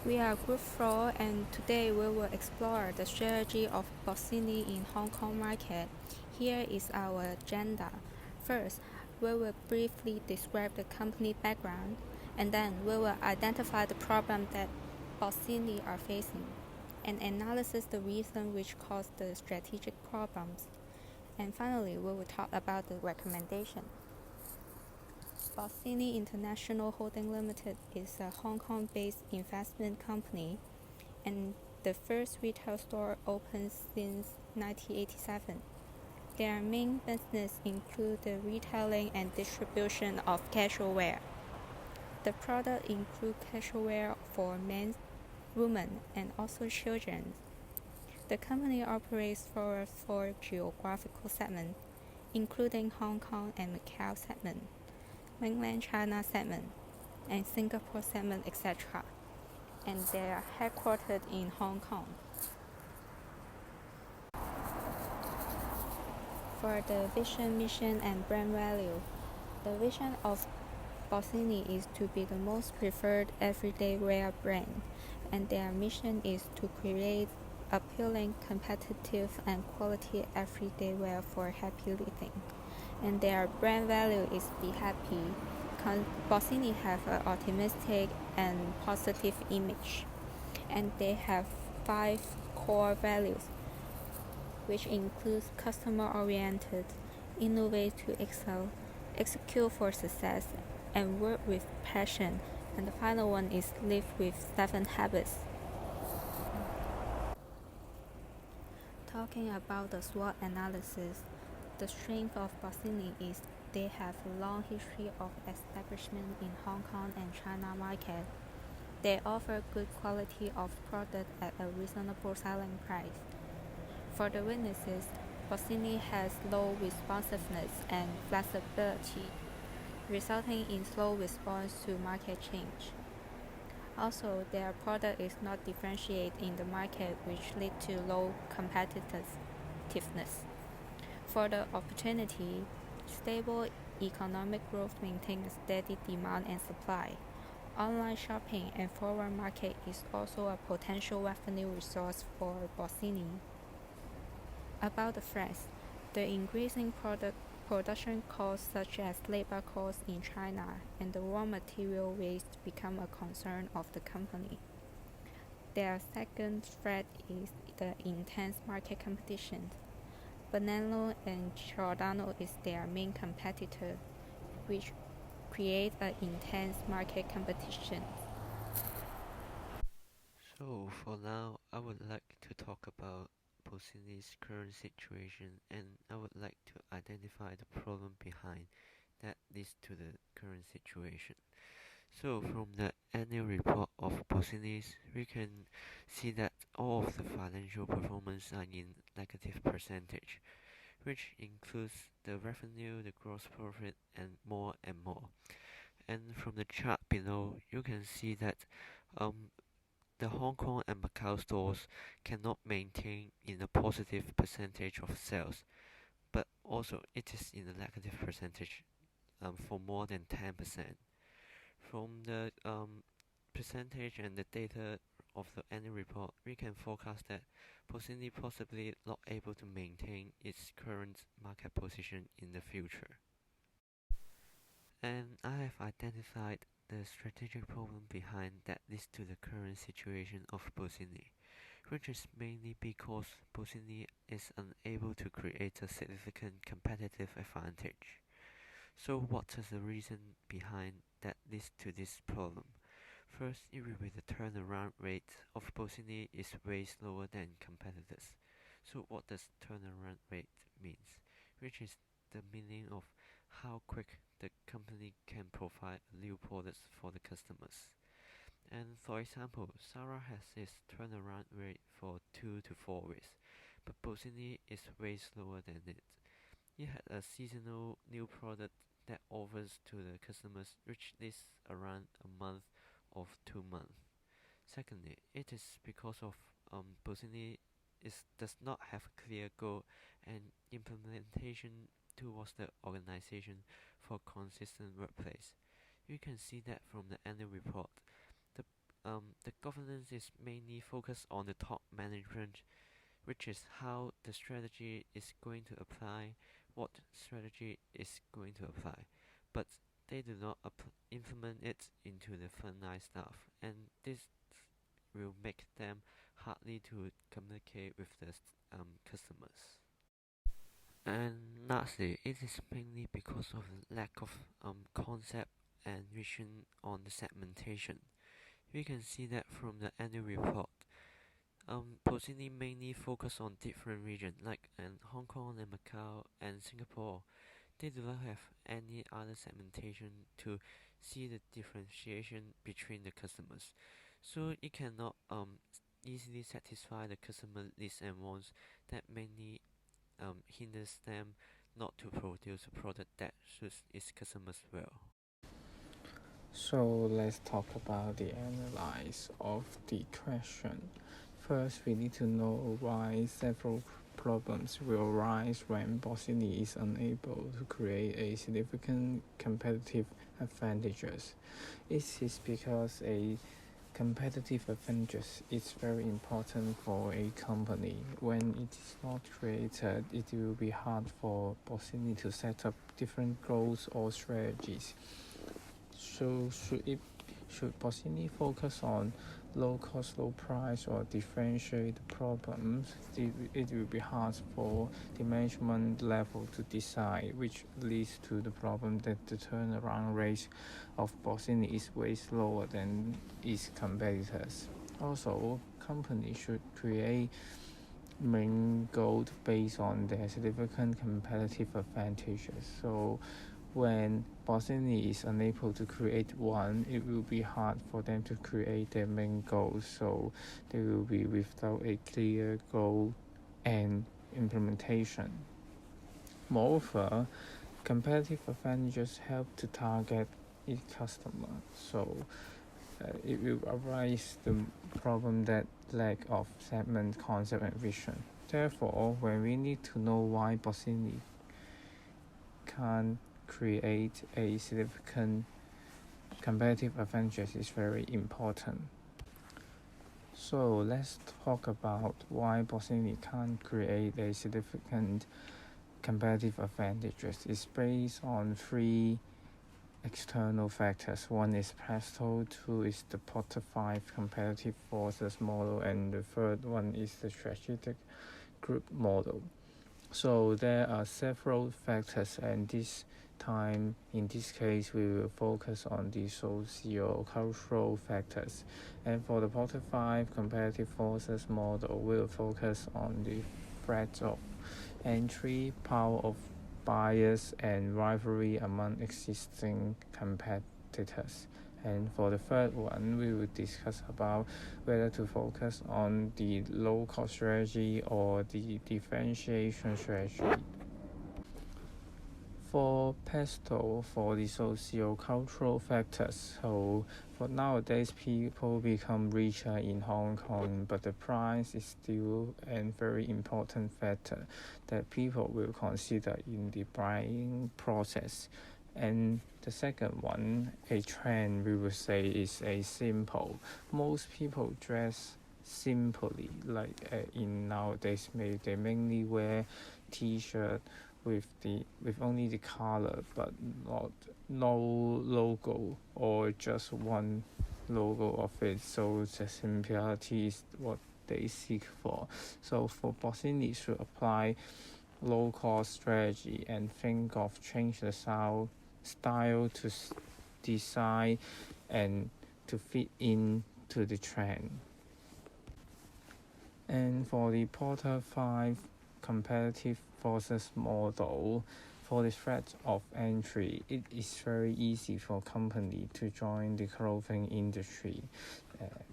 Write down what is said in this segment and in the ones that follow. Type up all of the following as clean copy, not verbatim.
We are Group 4 and today we will explore the strategy of Bossini in Hong Kong market. Here is our agenda. First, we will briefly describe the company background and then we will identify the problem that Bossini are facing and analyze the reason which caused the strategic problems. And finally, we will talk about the recommendation. Bossini International Holding Limited is a Hong Kong-based investment company, and the first retail store opened since 1987. Their main business include the retailing and distribution of casual wear. The product include casual wear for men, women, and also children. The company operates for 4 geographical segments, including Hong Kong and Macau segment, Mainland China segment, and Singapore segment, etc. And they are headquartered in Hong Kong. For the vision, mission, and brand value, the vision of Bossini is to be the most preferred everyday wear brand, and their mission is to create appealing, competitive, and quality everyday wear for happy living. And their brand value is be happy. Bossini have an optimistic and positive image, and they have 5 core values, which includes customer-oriented, innovate to excel, execute for success, and work with passion. And the final one is live with 7 habits. Talking about the SWOT analysis, the strength of Bossini is they have a long history of establishment in Hong Kong and China market. They offer good quality of product at a reasonable selling price. For the weaknesses, Bossini has low responsiveness and flexibility, resulting in slow response to market change. Also, their product is not differentiated in the market, which lead to low competitiveness. For the opportunity, stable economic growth maintains steady demand and supply. Online shopping and foreign market is also a potential revenue resource for Bossini. About the threats, the increasing production costs such as labor costs in China and the raw material waste become a concern of the company. Their second threat is the intense market competition. Banano and Giordano is their main competitor, which creates an intense market competition. So for now, I would like to talk about Bossini's current situation, and I would like to identify the problem behind that leads to the current situation. So from the annual report of Bossini's, we can see that all of the financial performance are in negative percentage, which includes the revenue, the gross profit, and more and more. And from the chart below, you can see that the Hong Kong and Macau stores cannot maintain in a positive percentage of sales, but also it is in a negative percentage for more than 10%. From the percentage and the data of the annual report, we can forecast that Bossini possibly not able to maintain its current market position in the future. And I have identified the strategic problem behind that leads to the current situation of Bossini, which is mainly because Bossini is unable to create a significant competitive advantage. So what is the reason behind that leads to this problem? First, it will be the turnaround rate of Bossini is way slower than competitors. So what does turnaround rate means? Which is the meaning of how quick the company can provide new products for the customers. And for example, Sarah has its turnaround rate for 2 to 4 weeks, but Bossini is way slower than it. It had a seasonal new product that offers to the customers which is around a month of 2 months. Secondly, it is because of Bossini does not have a clear goal and implementation towards the organization for consistent workplace. You can see that from the annual report. The Governance is mainly focused on the top management, which is how the strategy is going to apply, what strategy is going to apply, but they do not implement it into the frontline staff, and this will make them hardly to communicate with the customers. And lastly, it is mainly because of the lack of concept and vision on the segmentation. We can see that from the annual report. Bossini mainly focus on different regions like in Hong Kong and Macau and Singapore. They do not have any other segmentation to see the differentiation between the customers. So it cannot easily satisfy the customer needs and wants that mainly hinders them not to produce a product that suits its customers well. So let's talk about the analysis of the question. First, we need to know why several problems will arise when Bossini is unable to create a significant competitive advantages. It is because a competitive advantage is very important for a company. When it is not created, it will be hard for Bossini to set up different goals or strategies. So should Bossini focus on low cost, low price, or differentiate problems? It will be hard for the management level to decide, which leads to the problem that the turnaround rate of Bossini is way slower than its competitors. Also, companies should create main goal based on their significant competitive advantages. So when Bossini is unable to create one, it will be hard for them to create their main goal, so they will be without a clear goal and implementation. Moreover, competitive advantages help to target each customer, so it will arise the problem that lack of segment concept and vision. Therefore, when we need to know why Bossini can't create a significant competitive advantage is very important. So let's talk about why Bossini can't create a significant competitive advantages. It's based on three external factors. One is Presto, two is the Potter 5 competitive forces model, and the third one is the strategic group model. So there are several factors, and in this case, we will focus on the socio-cultural factors. And for the Potter 5 competitive forces model, we will focus on the threats of entry, power of bias, and rivalry among existing competitors. And for the third one, we will discuss about whether to focus on the low-cost strategy or the differentiation strategy. For Pesto, for the socio-cultural factors, so for nowadays people become richer in Hong Kong, but the price is still a very important factor that people will consider in the buying process. And the second one, a trend we would say is a simple. Most people dress simply, like in nowadays they mainly wear t-shirt with only the color but no logo or just one logo of it, so the simplicity is what they seek for. So for Bossini should apply low cost strategy and think of change the style to design and to fit into the trend. And for the Porter 5 competitive forces model, for the threat of entry, it is very easy for company to join the clothing industry.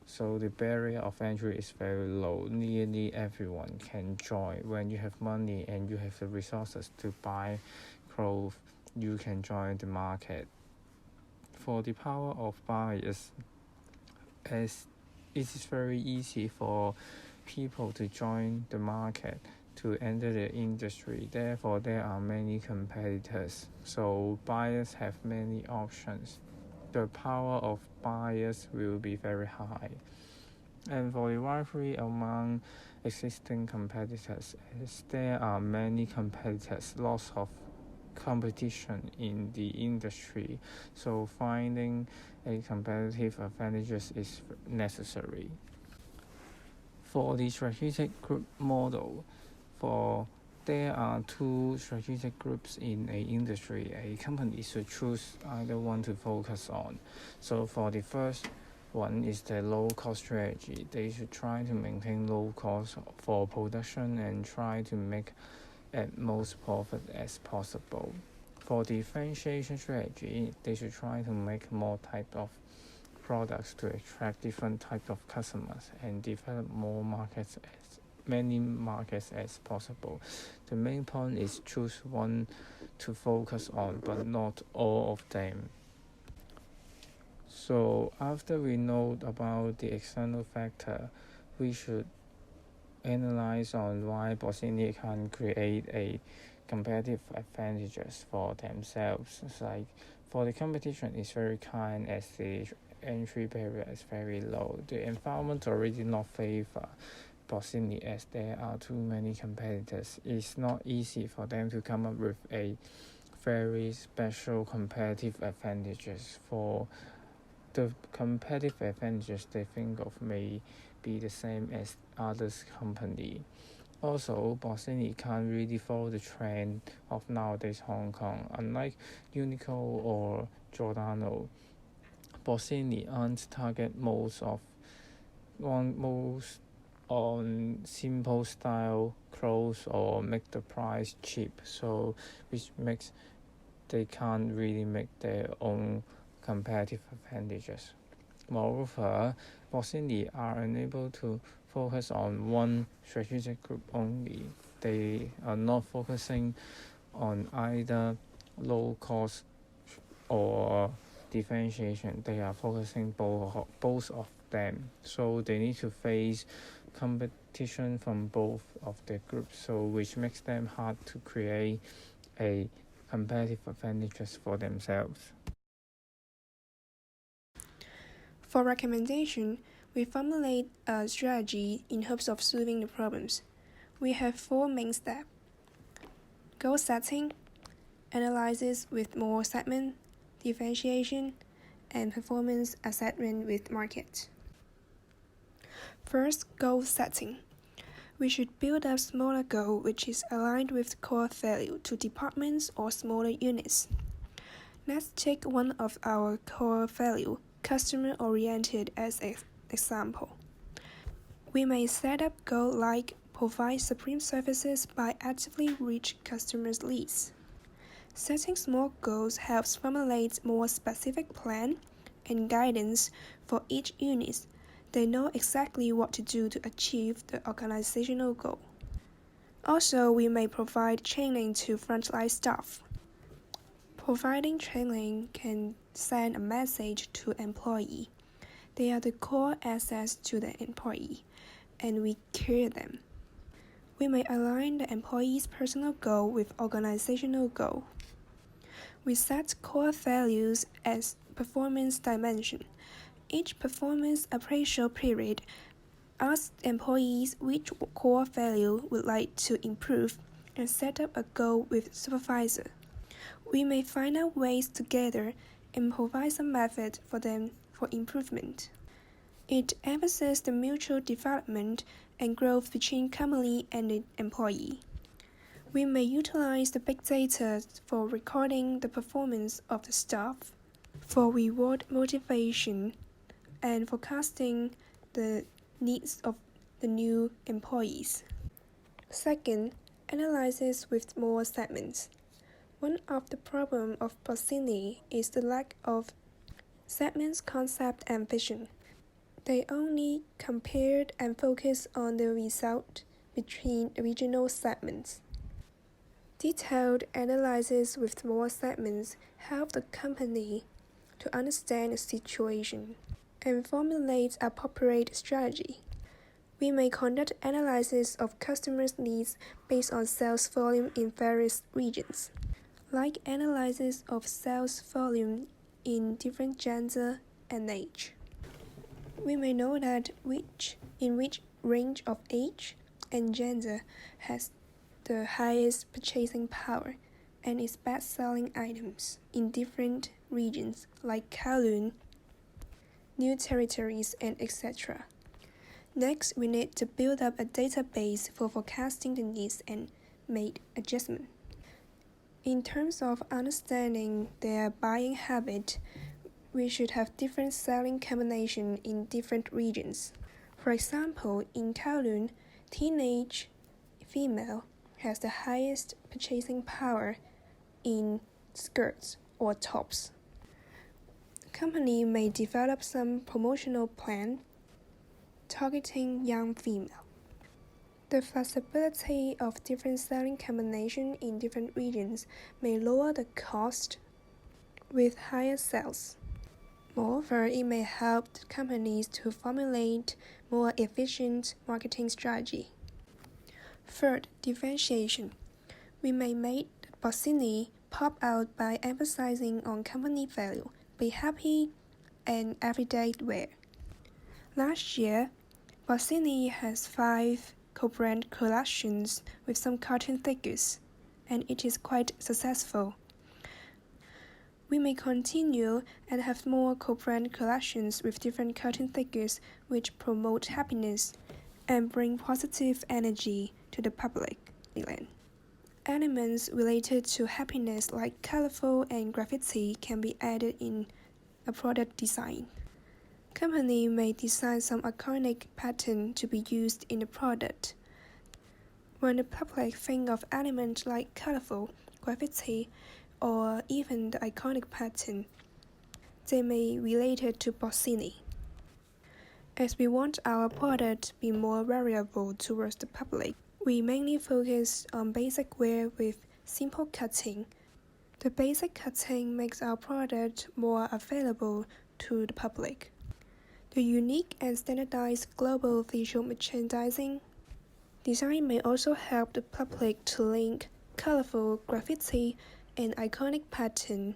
So the barrier of entry is very low. Nearly everyone can join. When you have money and you have the resources to buy clothes, you can join the market. For the power of bias, as it is very easy for people to join the market to enter the industry. Therefore, there are many competitors. So buyers have many options. The power of buyers will be very high. And for the rivalry among existing competitors, as there are many competitors, lots of competition in the industry, so finding a competitive advantages is necessary. For the strategic group model, for there are two strategic groups in a industry. A company should choose either one to focus on. So for the first one is the low cost strategy. They should try to maintain low cost for production and try to make at most profit as possible. For differentiation strategy, they should try to make more type of products to attract different type of customers and develop more markets, as many markets as possible. The main point is choose one to focus on, but not all of them. So after we know about the external factor, we should analyze on why Bossini can create a competitive advantages for themselves. It's like for the competition is very kind as the entry barrier is very low. The environment already not favor Bossini as there are too many competitors. It's not easy for them to come up with a very special competitive advantages. For the competitive advantages they think of may be the same as others company. Also, Bossini can't really follow the trend of nowadays Hong Kong. Unlike Uniqlo or Giordano, Bossini aren't target most on simple style clothes or make the price cheap, so which makes they can't really make their own competitive advantages. Moreover, Bossini are unable to focus on one strategic group only. They are not focusing on either low cost or differentiation. They are focusing both of them. So they need to face competition from both of the groups, so which makes them hard to create a competitive advantages for themselves. For recommendation, we formulate a strategy in hopes of solving the problems. We have 4 main steps: goal setting, analysis with more segment, differentiation, and performance assessment with market. First, goal setting. We should build a smaller goal which is aligned with core value to departments or smaller units. Let's take one of our core value, customer-oriented, as an example. We may set up goals like provide supreme services by actively reach customers' needs. Setting small goals helps formulate more specific plan and guidance for each unit. They know exactly what to do to achieve the organizational goal. Also, we may provide training to frontline staff. Providing training can send a message to employee. They are the core assets to the employee, and we care them. We may align the employee's personal goal with organizational goal. We set core values as performance dimension. Each performance appraisal period asks employees which core value would like to improve and set up a goal with supervisor. We may find out ways together and provide some method for them for improvement. It emphasizes the mutual development and growth between company and the employee. We may utilize the big data for recording the performance of the staff, for reward motivation, and forecasting the needs of the new employees. Second, analysis with more segments. One of the problems of Bossini is the lack of segments, concept, and vision. They only compared and focus on the result between regional segments. Detailed analysis with more segments help the company to understand the situation and formulate a appropriate strategy. We may conduct analysis of customers' needs based on sales volume in various regions, like analysis of sales volume in different gender and age. We may know that in which range of age and gender has the highest purchasing power and its best-selling items in different regions like Kowloon, new territories, and etc. Next, we need to build up a database for forecasting the needs and make adjustments. In terms of understanding their buying habit, we should have different selling combinations in different regions. For example, in Kowloon, teenage female has the highest purchasing power in skirts or tops. The company may develop some promotional plan targeting young female. The flexibility of different selling combinations in different regions may lower the cost with higher sales. Moreover, it may help companies to formulate more efficient marketing strategy. Third, differentiation. We may make Bossini pop out by emphasizing on company value, be happy, and everyday wear. Last year, Bossini has 5 co-brand collections with some cartoon figures, and it is quite successful. We may continue and have more co-brand collections with different cartoon figures which promote happiness and bring positive energy to the public. Elements related to happiness like colorful and graffiti can be added in a product design. Company may design some iconic pattern to be used in the product. When the public think of elements like colorful, graffiti, or even the iconic pattern, they may relate it to Bossini. As we want our product to be more variable towards the public, we mainly focus on basic wear with simple cutting. The basic cutting makes our product more available to the public. The unique and standardized global visual merchandising design may also help the public to link colorful graffiti and iconic pattern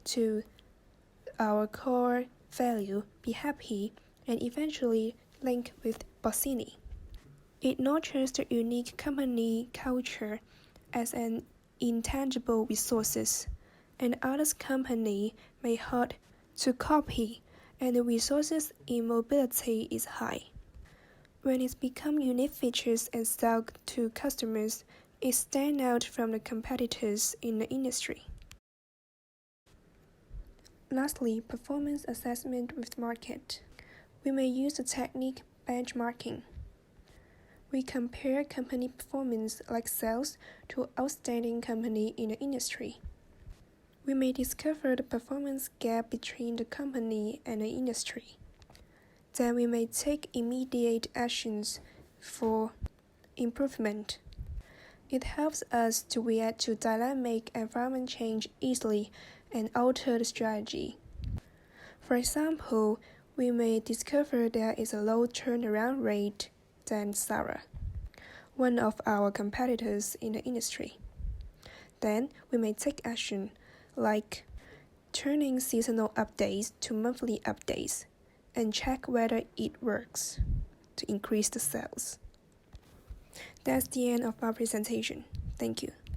to our core value, be happy, and eventually link with Bossini. It nurtures the unique company culture as an intangible resources, and others company may hard to copy, and the resources in mobility is high. When it's become unique features and sell to customers, it stands out from the competitors in the industry. Lastly, performance assessment with market. We may use the technique benchmarking. We compare company performance like sales to outstanding company in the industry. We may discover the performance gap between the company and the industry. Then we may take immediate actions for improvement. It helps us to react to dynamic environment change easily and alter the strategy. For example, we may discover there is a low turnaround rate than Zara, one of our competitors in the industry. Then we may take action like turning seasonal updates to monthly updates and check whether it works to increase the sales. That's the end of our presentation. Thank you.